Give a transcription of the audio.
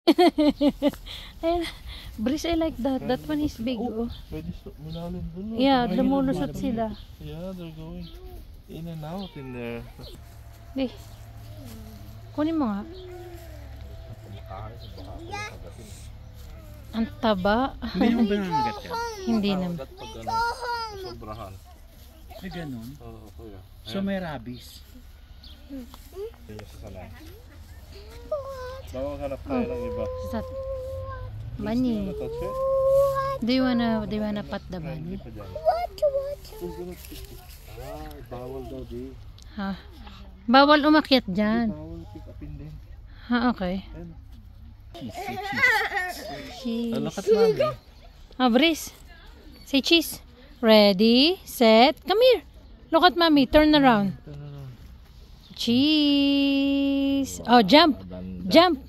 Ayun. Breeze, I like that. That one is big. Oh. Pwede malalim dun. Yeah, lumulusot sila. Yeah, they're going in and out in there. Di. Kunin mo nga. Ang taba. Hindi naman ba nangagat yan? Hindi naman. Sobrahan. Ay, ganun. Oo, kuya. So may rabies. Kaya sa salay. Bawang hanap tayo ng iba. Sat. Bunny. Touch it? Do you wanna pat the bunny? Bawal daw di. Ha? Bawal umakyat dyan. Bawal pick upin din. Ha, okay. Cheese. Look at mommy. Ah, Breeze. Say cheese. Ready, set, come here. Look at mommy. Turn around. Cheese. Oh, jump. Jump.